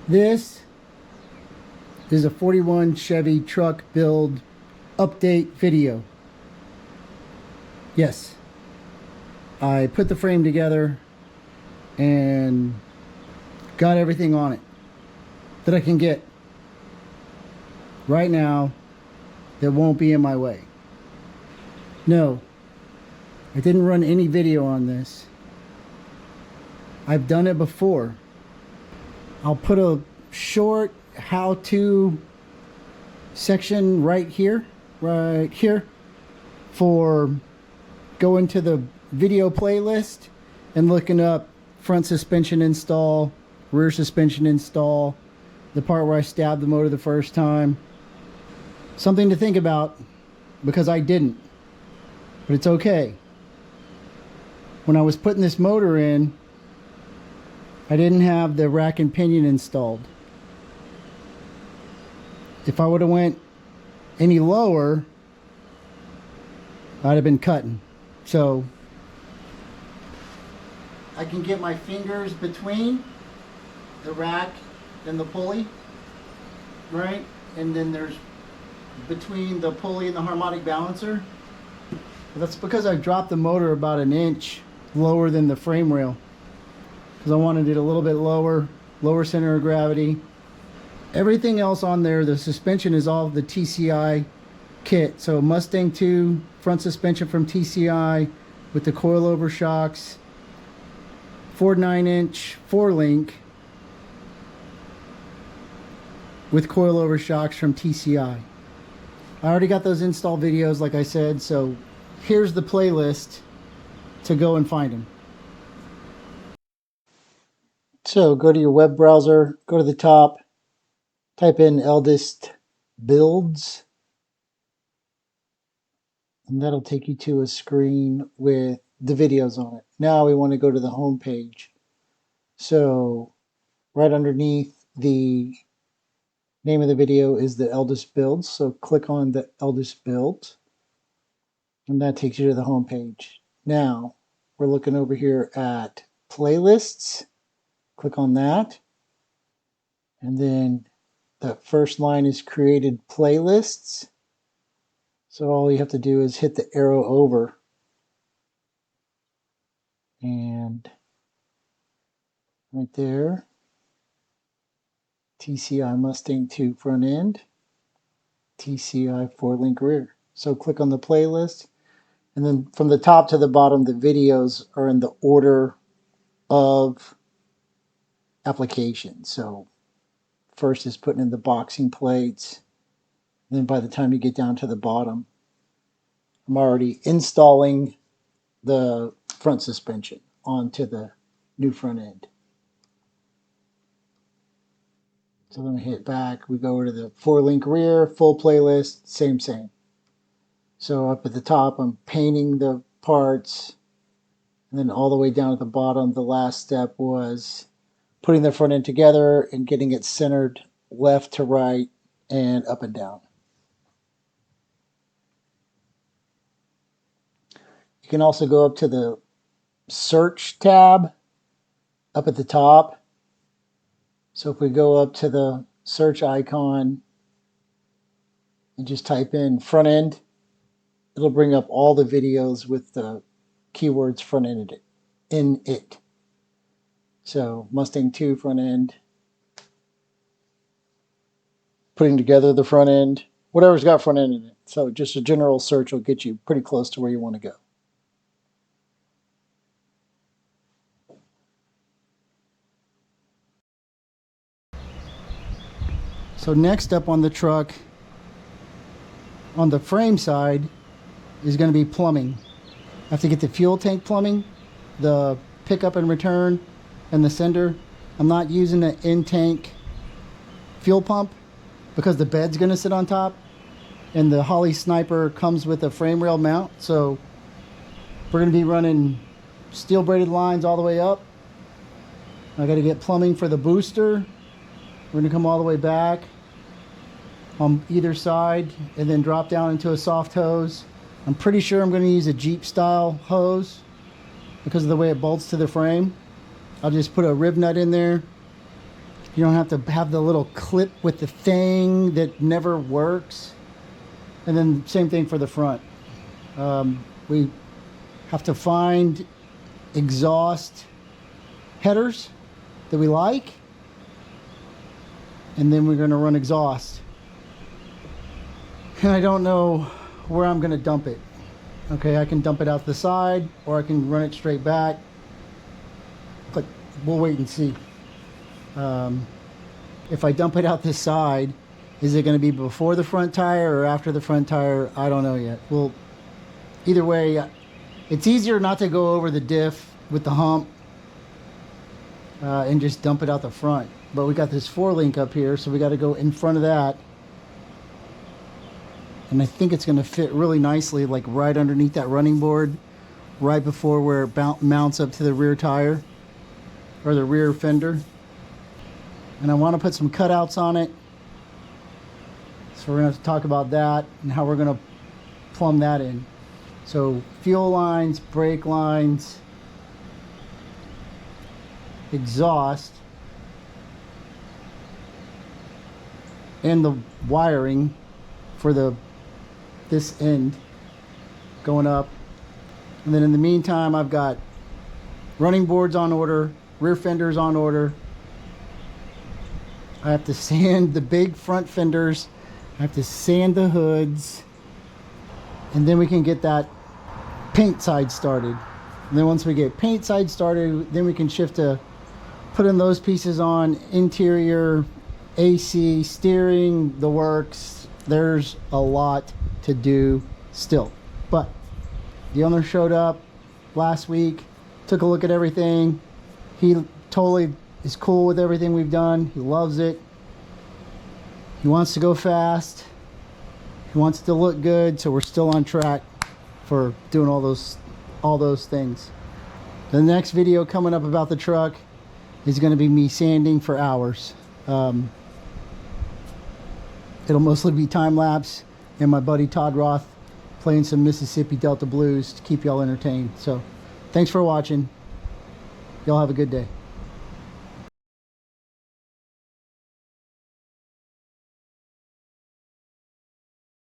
This is a 41 Chevy Truck build update video. Yes, I put the frame together and got everything on it that I can get right now that won't be in my way. No, I didn't run any video on this. I've done it before. I'll put a short how-to section right here for going to the video playlist and looking up front suspension install, rear suspension install, the part where I stabbed the motor the first time. Something to think about, because I didn't, but it's okay. When I was putting this motor in, I didn't have the rack and pinion installed. If I would have went any lower, I'd have been cutting. So I can get my fingers between the rack and the pulley, right? And then there's between the pulley and the harmonic balancer. That's because I dropped the motor about an inch lower than the frame rail, because I wanted it a little bit lower center of gravity. Everything else on there, the suspension is all the TCI kit. So Mustang 2 front suspension from TCI with the coilover shocks, 4 9-inch 4-link with coilover shocks from TCI. I already got those install videos, like I said, so here's the playlist to go and find them. So go to your web browser, go to the top, type in eldest builds, and that'll take you to a screen with the videos on it. Now we want to go to the home page. So right underneath the name of the video is the eldest builds. So click on the eldest builds, and that takes you to the home page. Now we're looking over here at playlists. Click on that, and then the first line is created playlists. So all you have to do is hit the arrow over, and right there, TCI Mustang 2 front end, TCI 4-link rear. So click on the playlist, and then from the top to the bottom, the videos are in the order of application. So first is putting in the boxing plates. Then by the time you get down to the bottom, I'm already installing the front suspension onto the new front end. So then we hit back, we go over to the 4-link rear, full playlist, same. So up at the top, I'm painting the parts, and then all the way down at the bottom, the last step was putting the front end together and getting it centered left to right and up and down. You can also go up to the search tab up at the top. So if we go up to the search icon and just type in front end, it'll bring up all the videos with the keywords front end in it. So Mustang 2 front end, putting together the front end, whatever's got front end in it. So just a general search will get you pretty close to where you want to go. So next up on the truck, on the frame side, is going to be plumbing. I have to get the fuel tank plumbing, the pickup and return, and the sender. I'm not using the in-tank fuel pump because the bed's going to sit on top, and the Holley Sniper comes with a frame rail mount. So we're going to be running steel braided lines all the way up. I got to get plumbing for the booster. We're going to come all the way back on either side and then drop down into a soft hose. I'm pretty sure I'm going to use a Jeep style hose because of the way it bolts to the frame. I'll just put a rib nut in there, You don't have to have the little clip with the thing that never works. And then same thing for the front. We have to find exhaust headers that we like, and then we're going to run exhaust. And I don't know where I'm going to dump it. Okay, I can dump it out the side, or I can run it straight back, but we'll wait and see. If I dump it out this side, is it going to be before the front tire or after the front tire? I don't know yet. Well, either way, it's easier not to go over the diff with the hump and just dump it out the front. But we got this 4-link up here, so we got to go in front of that. And I think it's going to fit really nicely, like right underneath that running board, right before where it mounts up to the rear tire or the rear fender. And I want to put some cutouts on it. So we're going to have to talk about that and how we're going to plumb that in. So fuel lines, brake lines, exhaust, and the wiring for this end going up. And then in the meantime, I've got running boards on order, rear fenders on order. I have to sand the big front fenders. I have to sand the hoods. And then we can get that paint side started. And then once we get paint side started, then we can shift to putting those pieces on, interior, AC, steering, the works. There's a lot to do still. But the owner showed up last week, took a look at everything. He totally is cool with everything we've done. He loves it. He wants to go fast. He wants it to look good, so we're still on track for doing all those things. The next video coming up about the truck is going to be me sanding for hours. It'll mostly be time lapse and my buddy Todd Roth playing some Mississippi Delta blues to keep y'all entertained. So thanks for watching. Y'all have a good day.